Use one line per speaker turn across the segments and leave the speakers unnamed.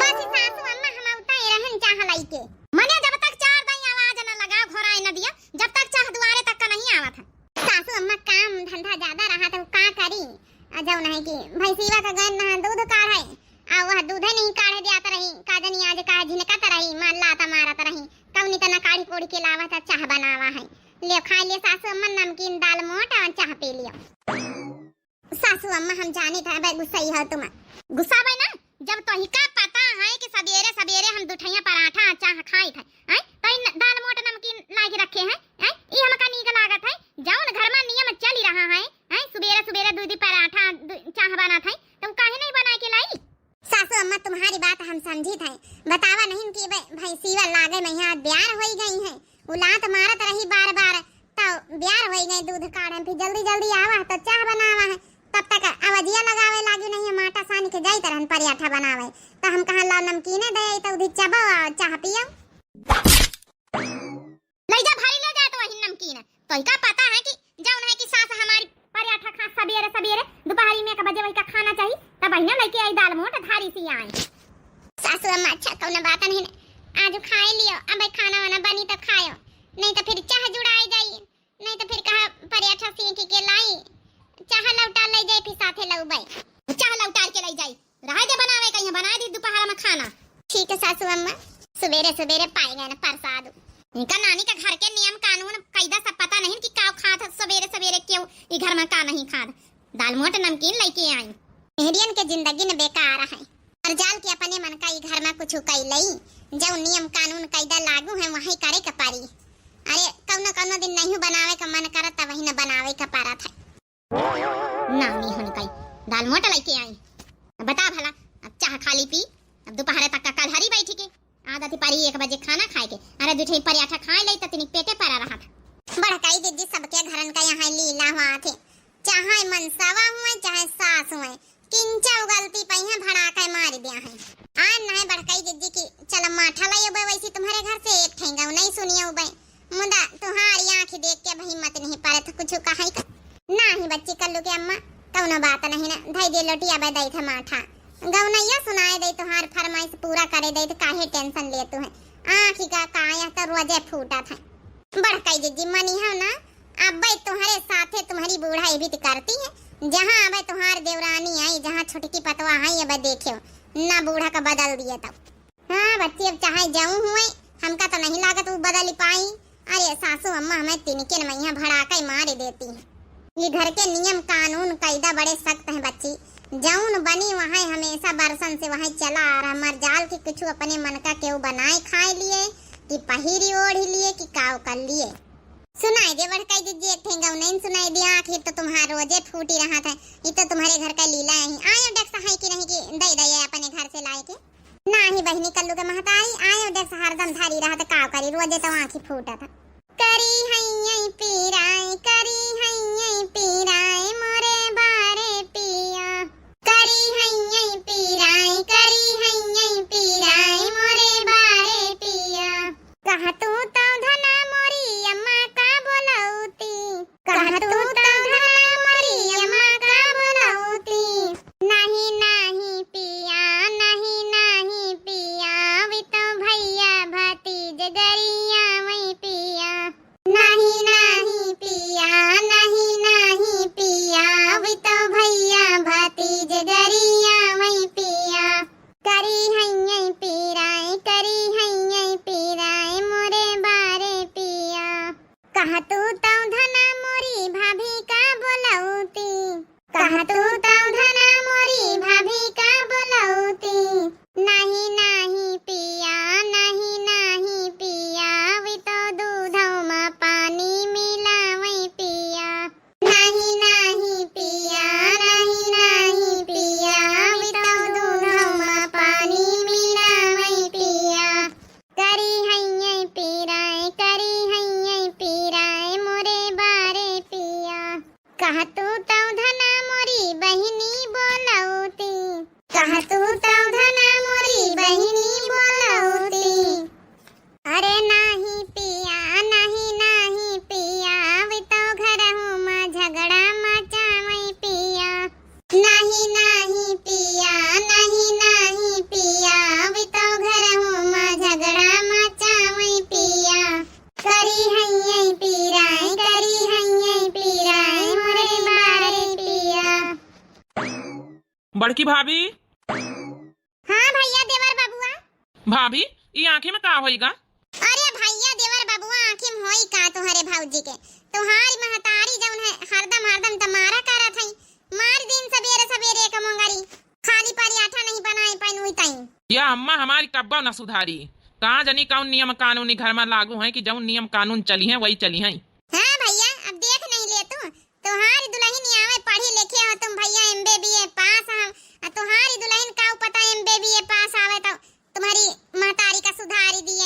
बस सासू अम्मा हम उताए रहन चाह लाई के मने जब तक चार दई आवाज न लगा घोराए न दिया जब तक चाह दुआरे तक का नहीं आवत है। सासू अम्मा काम धंधा ज्यादा रहा तो का करी अजव नहीं कि भैंसीवा का गन ना दूध काढ़े आ वह दूध नहीं काढ़े दियात रही काजनी आज का झिनकत रही मार लाता मारत रही कौनी तना काढ़ी कोड़ी के लावत चाह बनावा है ले खा ले सासू अम्मा नमकीन दाल मोट और चाह पी लियो। सासू अम्मा हम जाने था बे गुस्सा ही है तुम गुस्सा बे ना जब तो ही का पता है कि सवेरे सवेरे हम दुठैया पराठा चाह खाई थे हैं तो दाल मोट नमकीन लाके रखे हैं हैं ई हमका नीक लागत है जौन घर में नियम चल ही रहा है हैं सवेरे सवेरे दूध पराठा चाह बना थे तुम काहे नहीं बना के लाई। सासू अम्मा तुम्हारी बात हम समझी थे बतावा नहीं कि भैंसीवा लागे में यहाँ ब्यार होई गई है उलात मारत रही बार बार तो ब्यार होई गई दूध काढ़े फिर जल्दी जल्दी आवा तो चाह बनावा है तब तक आवाजिया लगावे लागी नहीं माटा सान के जाई तरहन पराठा बनावे तो हम कहां ला नमकीन दे तो उधी चबो चाह पियो ले जा भारी ले जा तो वही नमकीन तो का पता है कि जौन है कि सास हमारी पराठा खा सवेरे सवेरे दोपहरी में 1 बजे वही का खाना चाहिए तब बहिना लेके आई दाल मोट धारी सी आई। सासू अम्मा अच्छा कौन बात नहीं आज खाए लियो अब खाना वाना बनी तो खायो नहीं तो फिर चाह जुड़ाई जाई नहीं तो फिर कहा पराठा सेक के लाई चाह लौटा ले जाए फिर साथे लौबाई चाह लौटा के ले जाई रह दे बनावे कहीं बना दी दोपहर में खाना। ठीक है सासू अम्मा सवेरे सवेरे पाई गए ना प्रसाद इनका नानी का घर के नियम कानून कायदा सब पता नहीं कि का खात सवेरे सवेरे क्यों ई घर में का नहीं खात दाल मोट नमकीन लेके आई एहरियन के जिंदगी न बेकार है और जाल के अपने मन का ई घर में कुछ कई लई जो नियम कानून कायदा लागू है वही करे का पारी अरे कौनो कौनो दिन नहीं बनावे का मन करत वही न बनावे का पारा था नानी होने कई दाल मोट लेके आई बता भला अब चाह खाली पी अब दोपहर तक का कलहरी बैठी के आदत पारी 1 बजे खाना खाए के अरे दूठे पराठा खाए ले तनिक पेटे परा रहा था बड़काई दीदी सबके घरन का यहाँ लीला हुआ थे चाहे मनसावा हुए चाहे सास हुए किंचा गलती पहिया भड़ाका मार दिया है आन नहीं बड़काई दीदी की चल माठा लाई उबे वैसी तुम्हारे घर से एक ठेंगा नहीं सुनिए उबे मुदा तुम्हारी आंख देख के भाई मत नहीं पारे था कुछ कहा नहीं बच्ची कल्लू के अम्मा कौनो बात नहीं ना धई दे लोटी अब दई था माठा गौनैया सुनाए दे तुहार फरमाइश पूरा करे दे तो काहे टेंशन ले तू है आंखी का काया तो रोजे फूटा था बड़काई दीदी मनी है ना अब तुम्हारे साथे तुम्हारी बूढ़ाई भी करती है जहाँ अब तुम्हार देवरानी आई जहाँ छोटकी पतवा आई अब देखियो ना बूढ़ा का बदल दिया तब हाँ बच्ची अब चाहे जाऊं हुए हमका तो नहीं लागत वो बदल पाई अरे सासू अम्मा हमें तिनके मैया भड़ाका मार देती है ये घर के नियम कानून कायदा बड़े सख्त हैं बच्ची जौन बनी वहाँ हमेशा बरसन से वहाँ चला आ रहा मर जाल की कुछ अपने मन का केहू बनाए खाए लिए कि पहिरी ओढ़ी लिए कि काव कर लिए सुनाई दे बड़काई दीदी एक ठेंगा नहीं सुनाई दिया आखिर तो तुम्हारा रोजे फूटी रहा था ये तो तुम्हारे घर का लीला है आयो देख सहाय की नहीं कि दे दे अपने घर से लाए के ना ही बहनी कल्लू के महताई आयो देख हरदम धारी रहा था काव करी रोजे तो आंखी फूटा था करी हैये पीराए मोरे बारे पिया करी हैये पीराए मोरे बारे पिया कहा तू तो धना मोरी अम्मा का बोलौती कहा तू तो धना मोरी अम्मा का बोलौती नहीं पिया वी तो भैया भतीज गरिया वही पिया नहीं पिया
बड़की भाभी।
हाँ भैया देवर बाबुआ।
भाभी ये आँखें में का होएगा?
अरे भैया देवर बाबुआ आँखी में होई का तुम्हारे भौजी के तुम्हारी महतारी जौन है हरदम तुम्हारा करत हई मार दिन सवेरे सवेरे के मंगरी खाली पराठा नहीं बनाए पाइन हुई ताई।
या अम्मा हमारी कब्बा न सुधारी। कहाँ जानी कौन नियम कानूनी घर में लागू है कि जौन नियम कानून चली है वही चली है।
हाँ भैया अब देख नहीं ले तुम्हारी दुल्हन आवे पढ़ी लिखे हो तुम भैया MBA पास हो तुम्हारी दुल्हन का पता MBA पास आवे तो तुम्हारी महतारी का सुधारी दी।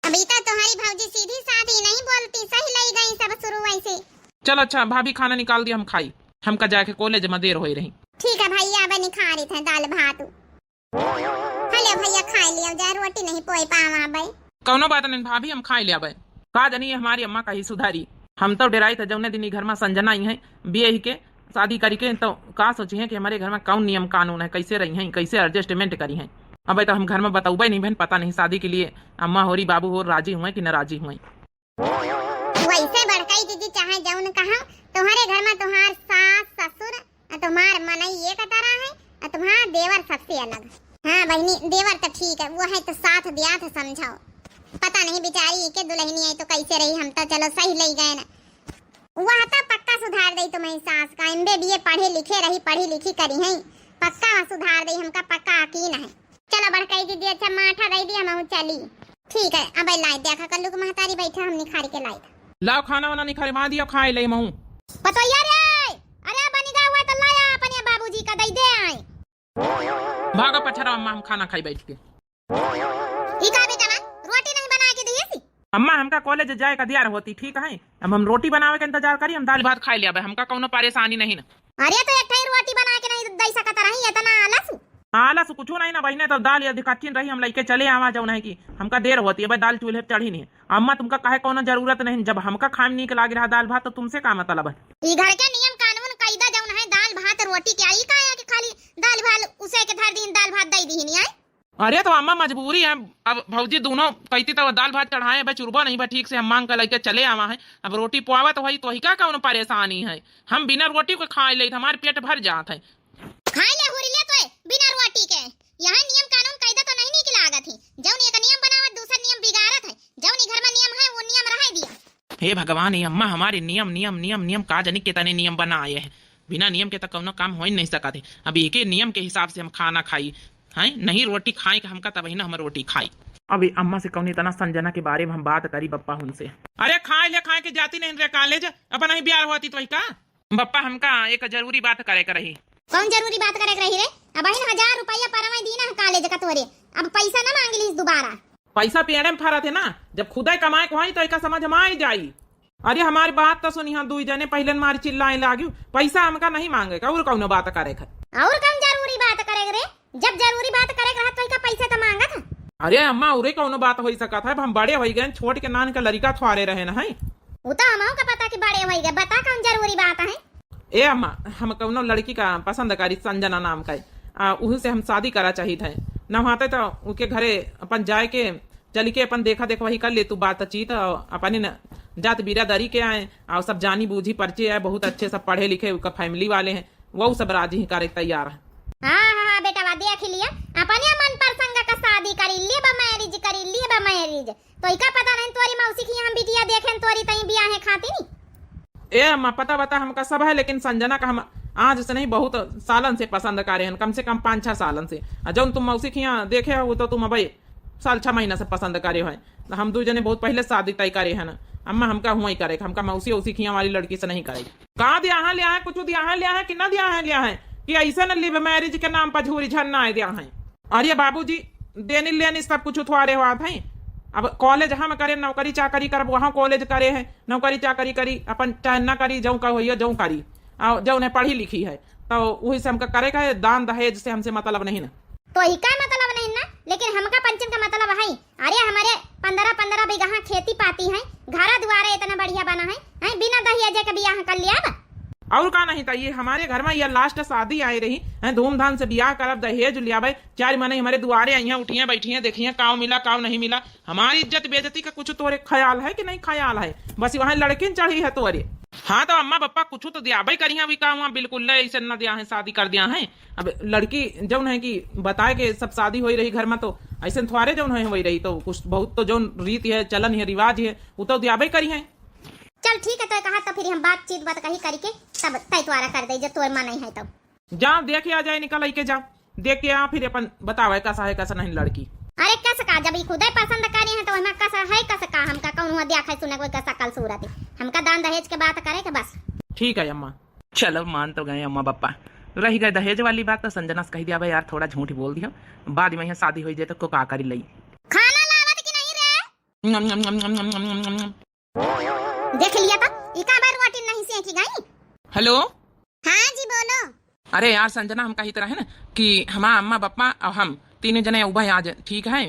अभी तक तुम्हारी भौजी सीधी साधी नहीं बोलती सही लई गई सब शुरू वैसे।
चलो अच्छा भाभी खाना निकाल दिया हम खाई हमका जाके कॉलेज में देर हो रही।
ठीक है भैया अब निखारी थे दाल भात। हेलो भैया खा लिया जा रोटी नहीं पोई पावा भाई।
कौनो बात नहीं भाभी हम खाई लिया भाई। का जानी हमारी अम्मा का ही सुधारी। हम तो डराई थे जौने दिन घर में संजना आई है बीए के शादी करी के तो का सोची है कि हमारे घर में कौन नियम कानून है कैसे रही है कैसे एडजस्टमेंट करी है। अब तो हम घर में बताऊबा नहीं बहन पता नहीं शादी के लिए अम्मा हो रही बाबू हो राजी हुए कि न राजी हुए।
वैसे बड़काई दीदी चाहे जौन कहा तुम्हारे घर में तुम्हार सास ससुर तुम्हार मनई एक तरह है और तुम्हारा देवर सबसे अलग। हाँ बहनी देवर तो ठीक है वो है तो साथ दिया था समझाओ। पता नहीं बेचारी के दुल्हनी आई तो कैसे रही हम तो चलो सही ले गए ना। वह तो पक्का सुधार दई तुम्हारी सास का MBA पढ़े लिखे रही पढ़ी लिखी करी है पक्का सुधार दई हमका पक्का यकीन है। चलो बड़काई दीदी अच्छा माठा दे दी हम चली। ठीक है अब लाई देखा कल्लू को महतारी बैठा हम निखार के लाई
लाओ खाना वाना निखारे वहां दिया खाए ले महू
पतोया रे। अरे बनी गा हुआ तो लाया अपने बाबूजी का दई दे आए।
भागा पछरा अम्मा हम खाना खाई बैठ के।
इका बेटा ना रोटी नहीं बना के दिए सी।
अम्मा हमका कॉलेज जाए का दियार होती ठीक है अब हम रोटी बनावे के इंतजार करी हम दाल भात खाई लिया हमका कोनो परेशानी नहीं ना।
अरे तो एक रोटी बना के नहीं दई सकत रही इतना आलस।
आलस कुछ नहीं ना बहने तो दाल या दिक्कत रही हम लेके चले आवा जाऊ नहीं की हमका देर होती है भाई दाल चूल्हे चढ़ी नहीं। अम्मा तुमका काहे कोनो जरूरत नहीं जब हमका खाम नहीं के लागे रहा दाल भात तो तुमसे का मतलब है।
ई घर के नियम कानून कायदा जौन है दाल भात रोटी के आई का कि खाली दाल भात उसे के धर दिन दाल भात दई दी नहीं आई।
अरे तो अम्मा मजबूरी है अब भौजी दोनों कहती तो दाल भात चढ़ाए भाई चुरबा नहीं भाई ठीक से हम मांग कर लेके चले आवा है अब रोटी पुआवा तो वही तो का कौन परेशानी है हम बिना रोटी को खा ले हमारे पेट भर जात है।
खाई ले हुरी ले तो बिना रोटी के यहाँ नियम कानून कायदा तो नहीं की लागत है जौन एक नियम बनावत दूसरा नियम बिगाड़त है जौन घर में नियम है वो नियम रह दिया।
हे भगवान ये अम्मा हमारे नियम नियम नियम नियम का जानी कितने नियम बनाए हैं बिना नियम के तो कोनो काम हो ही नहीं सका थे। अब एक ही नियम के हिसाब से हम खाना खाई है नहीं रोटी खाए का हमका तब ना हम रोटी खाई। अभी अम्मा से कौन इतना संजना के बारे में हम बात करी बप्पा उनसे। अरे खाए के जाती नहीं रे कॉलेज अब नहीं ब्याह होती तो का बप्पा हमका एक जरूरी बात करे कर रही।
कौन जरूरी बात करे रही रे? अब 1000 रुपया परमाई दीना है कॉलेज का तोरे अब पैसा ना मांग लीस दोबारा।
पैसा पेड़े में फरा थे ना जब खुदा कमाए को तो एक समझ में आई जाई। अरे हमारी बात तो सुनी हाँ दुई जने पहले मार चिल्लाए लागी पैसा हमका नहीं मांगे और कौन बात करे
और कौन जरूरी बात करे रे जब जरूरी बात करे रहा तो पैसा तो मांगा था।
अरे अम्मा उरे कौन बात हो सका था हम बड़े हो गए छोट के नान का लड़का थोड़े रहे ना है
वो तो हम का पता कि बड़े हो गए बता कौन जरूरी बात है।
ए अम्मा हम कौनो लड़की का पसंद करी संजना नाम का उही से हम शादी करा चाहिए थे न वहां तो उनके घरे अपन जाए के चल के अपन देखा देख वही कर ले तू बातचीत अपन जात बिरादरी के आए और सब जानी बूझी परिचय है बहुत अच्छे सब पढ़े लिखे उसका फैमिली वाले हैं वो सब राजी ही करे तैयार है।
हाँ बेटा देख लिया अपने मन प्रसंग का शादी करी लिए मैरिज करी लिए मैरिज तो इका पता नहीं तोरी मौसी की हम बिटिया देखें तोरी तई बियाह है खाती नहीं।
ए अम्मा पता बता हमका सब है लेकिन संजना का हम आज से नहीं बहुत सालन से पसंद करे हैं कम से कम 5-6 सालन से जब तुम मौसी की देखे हो तो तुम भाई 6 महीना से पसंद करे हो हम दो जने बहुत पहले शादी तय करे है ना अम्मा हमका हुआ ही करे हमका मौसी उसी खिया वाली लड़की से नहीं करे। कहाँ दिया है लिया है कुछ दिया है कि ना दिया है कि ऐसा न लिव मैरिज के नाम पर झूरी झरना दिया है। अरे बाबूजी देनी लेनी सब कुछ थोड़े हुआ था अब कॉलेज हम करे नौकरी चाकरी कर वहाँ कॉलेज करे है नौकरी चाकरी करी अपन चाहे न करी जऊ का हो जऊ करी जो उन्हें पढ़ी लिखी है तो वही से हमका करे का दान दहेज से हमसे मतलब नहीं ना।
तो ही का मतलब नहीं ना लेकिन हमका पंचम का मतलब है। अरे हमारे 15 बीघा खेती पाती है घर द्वारा इतना बढ़िया बना है बिना दहेज के बियाह कर लिया।
और का नहीं था, ये हमारे घर में यह लास्ट शादी आई रही है, धूमधाम से ब्याह करब, दहेज लिया भाई, 4 महीने हमारे दुआरे आई हैं, उठिए बैठिए, देखिए काव मिला काव नहीं मिला। हमारी इज्जत बेइज्जती का कुछ तोरे ख्याल है कि नहीं ख्याल है? बस वहां लड़की चढ़ी है तोरे। हाँ तो अम्मा पप्पा कुछ तो दिया भाई करिए, अभी का वहाँ बिल्कुल ऐसे न दिया है, शादी कर दिया है। अब लड़की जौन है कि बताए के सब शादी हो रही घर में, तो ऐसे थोड़े जौन है वही रही, तो कुछ बहुत तो जौन रीति है, चलन है, रिवाज है, वो तो दिया भाई करी है।
चल ठीक है, तो कहा तो फिर हम बातचीत बात कही करके तब तैतवारा कर दे, जब तोर मन नहीं है तब।
जाओ देख आ जाए, निकल के जाओ देख के आ, फिर अपन बतावे कैसा है कैसा नहीं लड़की।
अरे कस का जब खुद पसंद करी है तो हमें कस है कस का, हमका कौन हुआ देखा सुने कोई कसा कल सूरत है, हमका दान दहेज के बात करे के बस।
ठीक है अम्मा, चलो मान तो गए अम्मा पापा। रही गए दहेज वाली बात, तो संजना से कह दिया भाई यार थोड़ा झूठ बोल दिया, बाद में यहाँ शादी हो जाए तो का करी लई।
खाना लावत की नहीं रे?
नम नम नम नम नम नम नम।
देख लिया था इका बार रोटी नहीं सेकी गई।
हेलो
हाँ जी बोलो।
अरे यार संजना, हम कही तरह है ना कि हमारा अम्मा पापा और हम तीनों जने उभय आज ठीक है,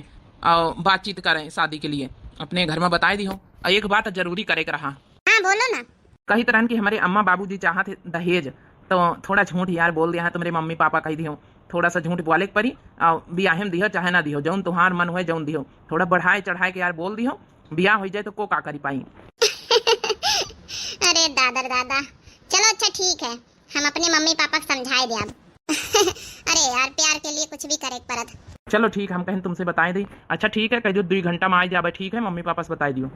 और बातचीत करें शादी के लिए, अपने घर में बताए दी हो। और एक बात जरूरी करे रहा।
हाँ बोलो ना।
कही तरह कि हमारे अम्मा बाबूजी चाहते दहेज, तो थोड़ा झूठ यार बोल दिया है, तुम्हारे मम्मी पापा कही दियो, थोड़ा सा झूठ बोले के परी, और ब्याह में दियो चाहे ना दियो, जौन तुम्हार मन हुए जौन दियो, थोड़ा बढ़ाए चढ़ाए के यार बोल दियो, ब्याह हो जाए तो को का करी पाई।
अरे दादा दादा, चलो अच्छा ठीक है, हम अपने मम्मी पापा को समझाए दे अब। अरे यार प्यार के लिए कुछ भी करे परत।
चलो ठीक, हम कहें तुमसे बताए दी। अच्छा ठीक है, कह जो 2 घंटा में आ जाए, ठीक है, मम्मी पापा से बताए दियो।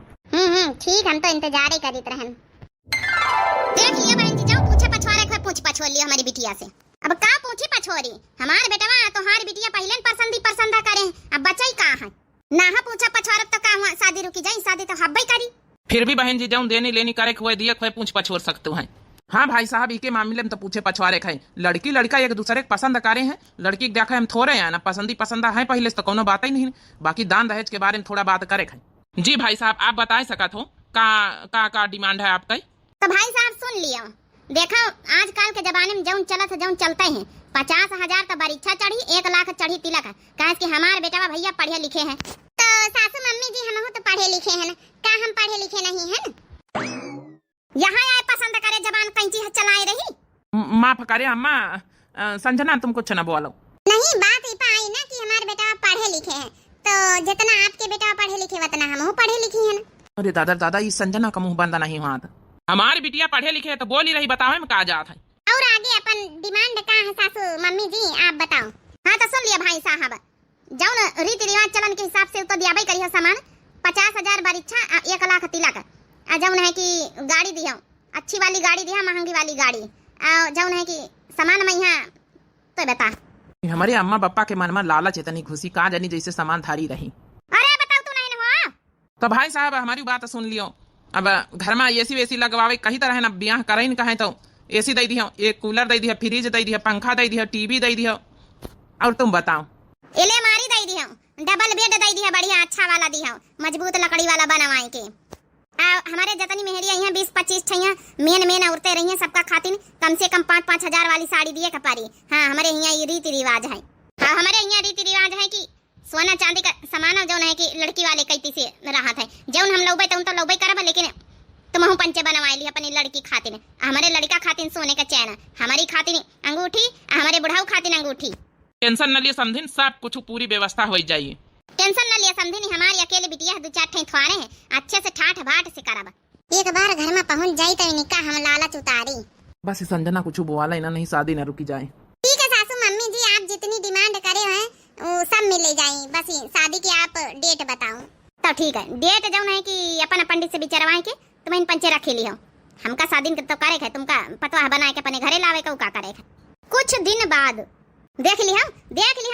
ठीक, हम तो इंतजार ही करीत रहन। देख लिया बहन जी, जाओ पूछे पछवारे को पूछ पछोर लियो हमारी बिटिया से। अब का पूछी पछोरी, हमार बेटवा तो हार बिटिया पहले पसंद करे, अब बचाई का है ना, पूछा पछवारब तो का हुआ, शादी रुकी जाई, शादी तो हब्बे करी।
फिर भी बहन जी जौन देनी लेनी करे खोए दिए खोए पूछ पछोर सकते हैं। हाँ भाई साहब, इके मामले में तो पूछे पछवारे खाए, लड़की लड़का एक दूसरे के पसंद करे हैं, लड़की देखा हम थोड़े हैं ना, पसंद है पहले से तो कोनो बात ही नहीं, बाकी दान दहेज के बारे में थोड़ा बात करे खाए। जी भाई साहब, आप बता सकत हो का डिमांड है आपका?
तो भाई साहब सुन लियो, देखो आजकल के जमाने में जौन चलत है जौन चलते हैं, 50,000 तो बरीक्षा चढ़ी, 1 लाख चढ़ी तिलक, कहे कि हमारे बेटा भैया पढ़े लिखे हैं। तो सासू मम्मी जी हम तो पढ़े लिखे हैं ना, का हम पढ़े लिखे नहीं है ना? यहाँ आए पसंद करे जबान कैंची चलाए रही।
माफ करे अम्मा, संजना तुम कुछ न बोलो।
नहीं, बात इपा आई ना कि हमारे बेटा पढ़े लिखे हैं, तो जितना आपके बेटा पढ़े लिखे उतना हम पढ़े लिखे हैं ना।
अरे दादा दादा, इस संजना का मुंह बंदा नहीं हुआ था, हमारी बिटिया पढ़े लिखे है तो बोल ही रही, बताओ में कहा जात है।
और आगे अपन डिमांड का है सासू मम्मी जी, आप बताओ। हाँ तो सुन लिया भाई साहब, जौन रीति रिवाज चलन के हिसाब से तो दिया भाई करिए सामान, 50,000 बरीक्षा, 1 लाख तिलक, जौन है कि गाड़ी दिया, अच्छी वाली गाड़ी दिया, महंगी वाली गाड़ी, जौन है कि सामान में यहाँ तो बता।
हमारे अम्मा पापा के मन में लालच इतनी खुशी का जानी जैसे सामान धारी रही।
अरे बताओ तू नहीं हो
तो भाई साहब हमारी बात सुन लियो, अब घर में एसी वेसी लगवावे कही तरह ना, ब्याह करे कहे तो एसी दे दियो, एक कूलर दे दिया, फ्रिज दे दिया, पंखा दे दिया, टीवी दे दिया, और तुम बताओ।
अलमारी दे दिया, डबल बेड दे दिया, बढ़िया अच्छा वाला दिया, मजबूत लकड़ी वाला बनवाए के। हमारे जतनी मेहरिया यहाँ 20-25 ठैया मेन औरतें रही हैं, सबका खातिर कम से कम 5-5 हजार वाली साड़ी दिए कपारी। हाँ हमारे यहाँ ये रीति रिवाज है। हाँ हमारे यहाँ रीति रिवाज है कि सोना चांदी का सामान जो है कि लड़की वाले कैती से रहा था, जौन हम लौबे तो लौबे करब, लेकिन तुम पंचे बनवा ली अपनी लड़की खातिर, हमारे लड़का खातिर सोने का चैन, हमारी खातिर अंगूठी, हमारे बुढ़ाऊ खातिर अंगूठी।
टेंशन न लिए समझिन, सब कुछ पूरी व्यवस्था हो जाइए।
टेंशन न लिया समझी, हमारी अकेले बिटिया 2-4 ठे थवारे हैं, अच्छे से ठाठ बाट से करब। एक बार घर में पहुंच जाई तो निकाह हम लालच उतारी।
बस संजना कुछ बोला ही ना, नहीं शादी न रुकी जाए।
ठीक है सासू मम्मी जी, आप जितनी डिमांड करे हैं वो सब मिले जाए, बस शादी की आप डेट बताओ। तो ठीक है, डेट जो है कि अपन पंडित से विचारवाए के तुम्हें पंचे रखे लियो, हमका शादी तो करे है, तुमका पतवाह बनाए के अपने घरे लावे का करे है। कुछ दिन बाद देख लिया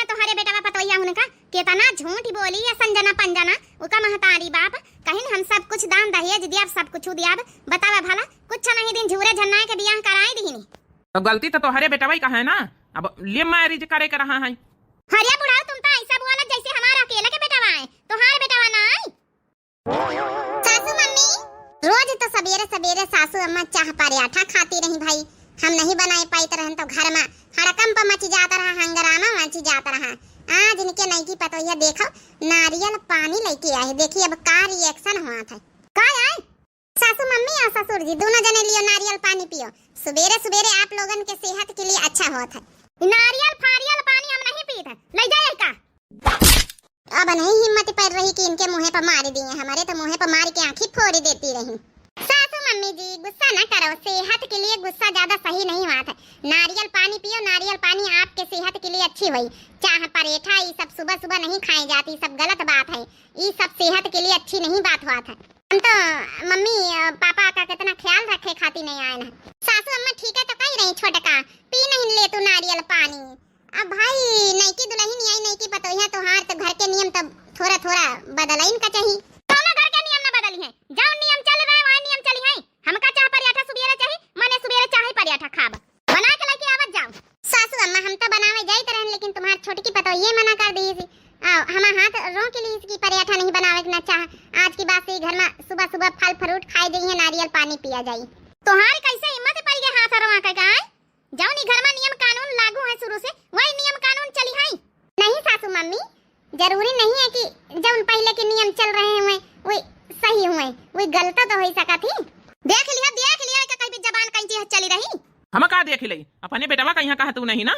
तो हरे बेटा पतोहिया उनका कितना झूठ बोली या संजना पंजना, उका महतारी बाप कहीं हम सब कुछ दान दहेज दिया, सब कुछ दिया, बतावा भला कुछ नहीं दिन झूरे झन्नाए के बियाह कराई दी।
तो गलती तो हरे बेटा भाई का है ना, अब ले मैरिज करे के रहा है।
हरिया बुढ़ाओ तुम तो ऐसा बोला जैसे हमारा अकेला के बेटा आए, तो हार बेटा ना आई। सासू मम्मी रोज तो सवेरे सवेरे सासू अम्मा चाह पराठा खाती रही भाई, हम नहीं बनाए पाई रहन तो घर में हड़कंप मच जाता रहा, हंगामा मच जाता रहा। आज इनके नहीं की पतोहिया देखो नारियल पानी लेके आए, देखिए अब का रिएक्शन हुआ था। का आए सासू सासू मम्मी और ससुर जी दोनों जने लियो नारियल पानी पियो। सुबेरे सुबेरे आप लोगन के सेहत के लिए अच्छा होता है। नारियल फारियल पानी हम नहीं पीते, ले जाए का। अब नहीं हिम्मत पड़ रही कि इनके मुंह पर मार दिए, हमारे तो मुंह पर मार के आंखें फोड़ देती रही। सासू मम्मी जी गुस्सा न करो, सेहत के लिए गुस्सा ज्यादा सही नहीं बात है। नारियल पानी पियो, नारियल पानी आपके सेहत के लिए अच्छी हुई। चाह परेठा ये सब सुबह सुबह नहीं खाई जाती, सब गलत बात है। ये सब सेहत के लिए अच्छी नहीं बात हुआ था। हम तो मम्मी पापा का कितना ख्याल रखे खाती नहीं आए ना। सासू अम्मा ठीक है तो कही रही छोटका पी नहीं ले तू नारियल पानी। अब भाई नई की दुल्हन आई नहीं की पतोहिया तो हार तो घर के नियम तब थोड़ा थोड़ा बदला इनका चाहिए। दोनों घर के नियम ना बदली है, जो नियम चल रहा है वही नियम चली है। हमका चाह पराठा सुबेरे चाहिए, मने सुबेरे चाहे पराठा खाब बना के लेके आवत जाओ। सासू अम्मा हम तो बनावे जाई तरह, लेकिन तुम्हार छोटकी पतोहिया मना कर दी थी। हम हाथ रो के लिए इसकी पराठा नहीं बनावे ना चाह। आज की बात से घर में सुबह सुबह फल फ्रूट खाई जाइए, नारियल पानी पिया जाई। तोहार कैसे हिम्मत पड़ गए हाथ रो के गाय? जौनी घर में नियम कानून लागू है शुरू से वही नियम कानून चली है। नहीं सासू मम्मी, जरूरी नहीं है कि जौन पहले के नियम चल रहे हुए वही सही हुए, वही गलत तो हो सका थी। देख लिया कि कहीं जबान कहीं चीज चली रही।
हम का देख ले अपने बेटवा कहीं कहा तू नहीं ना,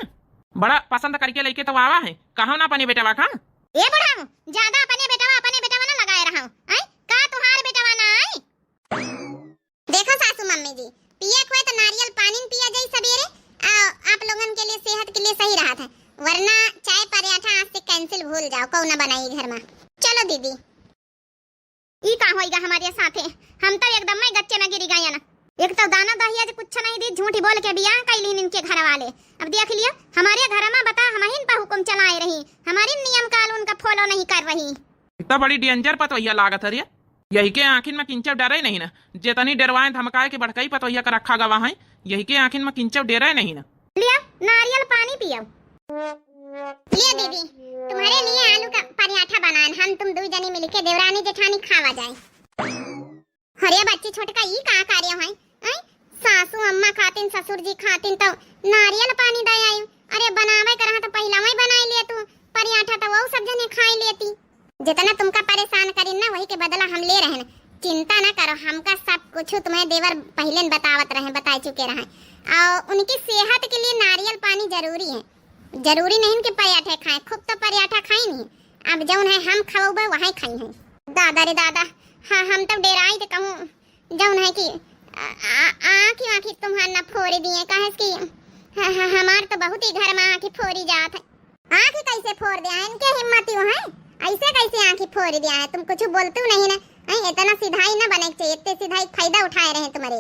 बड़ा पसंद करके लेके तो आवा है, कहो ना अपने बेटवा का।
ए बुढ़ाऊ ज्यादा अपने बेटवा ना लगाए रहा हूं। का तुहार बेटवा ना आई? देखो सासू मम्मी जी, पिए खोए तो नारियल पानी पिया जाई सबेरे, आप लोगन के लिए सेहत के लिए सही रहा था। वरना चाय पराठा आज से कैंसिल भूल जाओ, कौ ना बनाई घर में। चलो दीदी ई का होएगा हमारे साथे, हम तो एकदम में गच्चे में गिरी गए ना। एक तो दाना दहिया कुछ नहीं दी, झूठी बोल के बियाह कैलीन इनके घर वाले। अब देख लिया हमारे घर में बता हम हिन पर हुक्म चलाए रही, हमारी नियम कानून का फॉलो नहीं कर रही।
इतना बड़ी डेंजर पतोहिया लागत है। यही के आखिन में किंचव डरे नहीं ना, जेतनी डरवाए धमकाए के बड़कई पतोहिया का रखा गवा है। यही के आखिन में किंचव डरे नहीं ना।
लिया नारियल पानी पियो। लिया दीदी तुम्हारे लिए आलू का पराठा बनान, हम तुम दो जनी मिलके देवरानी जेठानी खावा जाए। अरे बच्ची छोटका ई का कार्य है? सासू अम्मा खातिन ससुर जी खातिन तो नारियल पानी दे आयु। अरे बनावे करहा तो पहला ही बनाई ले तू पराठा, तो वो सब जने खाई लेती। जितना तुमका परेशान करिन ना वही के बदला हम ले रहे हैं। चिंता ना करो, हमका सब कुछ तुम्हें देवर पहले बतावत रहे, बता चुके रहे। और उनकी सेहत के लिए नारियल पानी जरूरी है। जरूरी नहीं कि पराठे खाएं, खूब तो पराठा खाई नहीं। अब जौन है हम खाओगे वही खाई है। दादा रे दादा, हाँ हम तो डेराई तो कहूँ जौन है कि आँखी तुम्हार न फोड़ी दिए, कहे कि हमार तो बहुत ही घर में आँखी फोड़ी जात है। आँखी कैसे फोड़ दिया है? इनके हिम्मत ही है, ऐसे कैसे आँखी फोड़ दिया है? तुम कुछ बोलते नहीं ना, इतना सीधाई ना बने चाहिए, इतने सीधाई फायदा उठाए रहे तुम्हारे।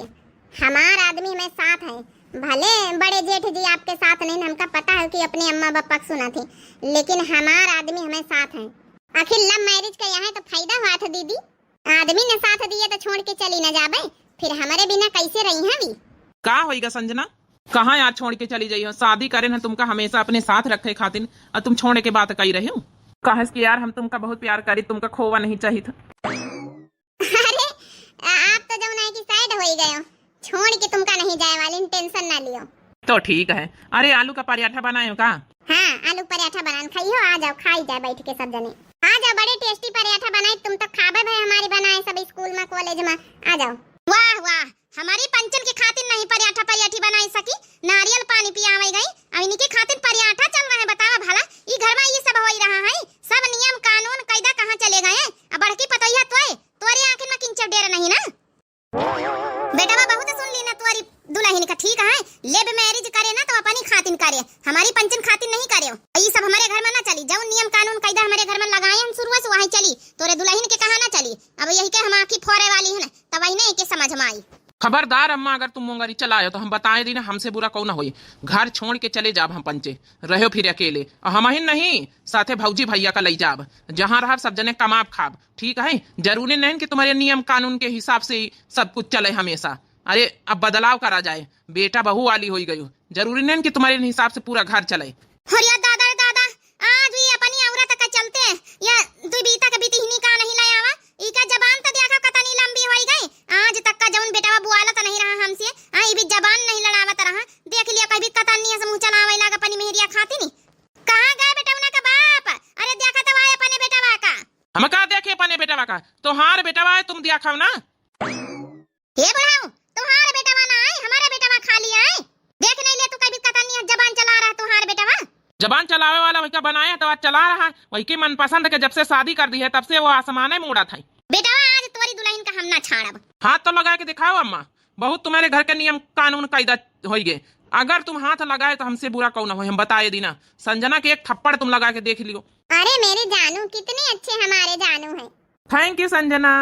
हमार आदमी में साथ है, भले बड़े जेठ जी आपके साथ नहीं, हमका पता है कि अपने अम्मा पापा सुना थे, लेकिन हमार आदमी हमें साथ है। आखिर लव मैरिज का यहाँ तो फायदा हुआ था दीदी, आदमी ने साथ दिया तो छोड़ के चली न जाबे, फिर हमारे बिना कैसे रही है?
का होएगा संजना, कहाँ यार छोड़ के चली जाइए? शादी करे ना तुमका हमेशा अपने साथ रखे खातिर, और तुम छोड़े के बात कही रही हो। कहे कि यार हम तुमका बहुत प्यार करी, तुमका खोवा नहीं चाहिए था।
अरे आप तो जब नहीं की साइड हो ही गए हो, छोड़ के तुमका नहीं जाए वाली, टेंशन ना लियो।
तो ठीक है। अरे आलू का पराठा बनाए हो का?
हाँ आलू पराठा बनान खाइयो, आ जाओ खाई जाए बैठ के सब जने। आ जाओ, बड़े टेस्टी पराठा बनाए, तुम तो खाबे भाई हमारी बनाए सब स्कूल में कॉलेज में। आ जाओ। वाह वाह, हमारी पंचन की खातिर नहीं पराठा पराठी बनाई सकी, नारियल पानी पियावे गई, अब इनकी खातिर पराठा चल रहा है। बतावा भला ई घर में ये सब हो ही रहा है, सब नियम कानून कायदा कहाँ चले गए? अब बड़की पतोहिया तोरे आंखिन में किंचव डेर नहीं ना। बेटा बहुत सुन ली ना तुम्हारी दुल्हन का, ठीक है? लेब मैरिज करे ना तो अपनी खातिन करे, हमारी पंचन खातिन नहीं करे। ये सब हमारे घर में ना चली, जो नियम कानून कायदा हमारे घर में लगाए हम शुरू से वही चली, तोरे दुल्हन के कहा ना चली। अब यही के हम आंखी फोड़े वाली है ना, तब वही नहीं के समझ में आई।
खबरदार अम्मा, अगर तुम मोंगरी चलायो तो हम बताए दी ना, हमसे बुरा कौन होई। घर छोड़ के चले जाब हम पंचे, रहो फिर अकेले, और हम ही नहीं साथे भौजी भैया का लई जाब, जहाँ रह सब जने कमाब खाब, ठीक है? जरूरी नहीं कि तुम्हारे नियम कानून के हिसाब से ही सब कुछ चले हमेशा। अरे अब बदलाव करा जाए, बेटा बहू वाली हो गई, जरूरी नहीं कि तुम्हारे हिसाब से पूरा घर चले।
दादा दादा आज भी अपनी औरत का चलते या दुबीता का बीती हिनी का नहीं लाया हुआ, इका जबान तो देखा कतनी लंबी हो गई। आज तक का जौन बेटा बुआला तो नहीं रहा हमसे, हां ये भी जबान नहीं लड़ावत रहा। देख लिया कभी कतनी से मुंह चलावे लागा अपनी मेहरिया खाती नहीं। कहां गए बेटा उना का बाप? अरे देखा तो आए अपने बेटावा का।
हम का देखे अपने बेटावा का? तो हार बेटावा है, तुम दिया खाओ ना।
ये बुढ़ाऊ तुम्हारे बेटा ना आए, हमारा बेटा खाली आए। देख नहीं ले तू कभी कतन नहीं जबान चला रहा तुम्हारे बेटा।
जबान चलावे वाला वही का बनाया तो आज चला रहा है, वही की मनपसंद के जब से शादी कर दी है तब से वो आसमाने में उड़ा था।
बेटा आज तुम्हारी दुल्हन का हम ना छाड़ब।
हाथ तो लगा के दिखाओ अम्मा, बहुत तुम्हारे घर के नियम कानून कायदा हो गए। अगर तुम हाथ लगाए तो हमसे बुरा कौन हो, हम बताए दीना। संजना के एक थप्पड़ तुम लगा के देख लियो।
अरे मेरे जानू कितने अच्छे हमारे जानू हैं।
Thank you Sanjana.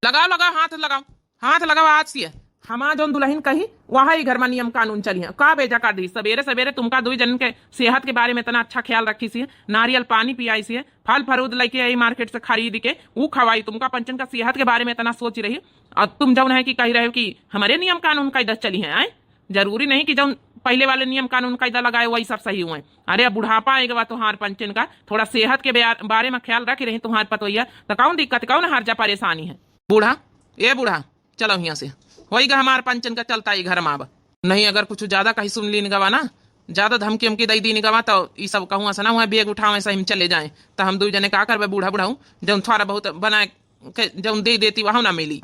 लगाओ लगाओ हाथ लगाओ, हाथ लगाओ। आज से हमारा जो दुल्हन कही वही घर में नियम कानून चली है। का बेजा कर दी सवेरे सवेरे तुमका दुई जन के सेहत के बारे में इतना अच्छा ख्याल रखी सी, नारियल पानी पियाई सी, फल फरूद लेके आई मार्केट से खरीद के वो खवाई। तुमका पंचन का सेहत के बारे में इतना सोच रही और तुम जौन है कि कही रहे हो कि हमारे नियम कानून कायदा चली है। आए जरूरी नहीं कि जौन पहले वाले नियम कानून कायदा लगाए वही सब सही हुए। अरे अब बुढ़ापा आएगा तुम्हार पंचन का, थोड़ा सेहत के बारे में ख्याल रख रही तुम्हारे पतोइया, तो कौन दिक्कत कौन हर्जा परेशानी है। बूढ़ा ए बूढ़ा चलो यहाँ से, वही का हमारे पंचन का चलता है घर में। अब नहीं अगर कुछ ज्यादा कहीं सुन ली निगवा ना, ज्यादा धमकी हमकी दई दी निगवा तो ये सब कहूँ ऐसा ना हुआ बेग उठाओ ऐसा हम चले जाए तो हम दो जने का करबे बूढ़ा बुढ़ाऊ जब थोड़ा बहुत बनाए जब दे देती वहां ना मिली।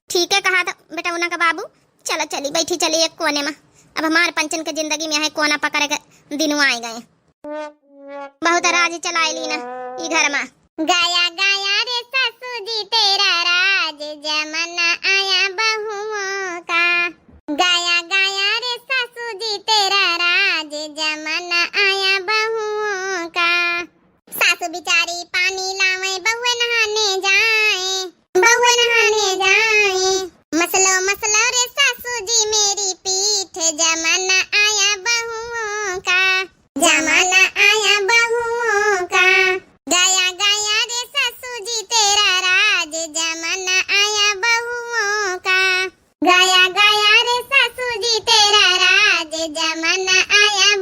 ठीक है कहा था बेटा उना का बाबू। चलो चली बैठी चली एक कोने में। अब हमारे पंचन के जिंदगी में है कोना पकड़ के दिन आए गए। बहुत राज चलाए ली ना ये घर में। गाया गाया रे सासू जी तेरा राज जमाना आया बहुओं का। गाया गाया रे सासू जी तेरा राज जमाना आया बहुओं का। सासू बिचारी पानी लावे बहुए नहाने जाए, बहुए नहाने जाए। मसलो मसलो रे सासू जी मेरी पीठ जमाना आया बहुओं का, जमाना आया बहुओं का। गाया गाया रे सासू जी तेरा राज जमाना आया बहुओं का। गाया गाया रे सासू जी तेरा राज जमाना आया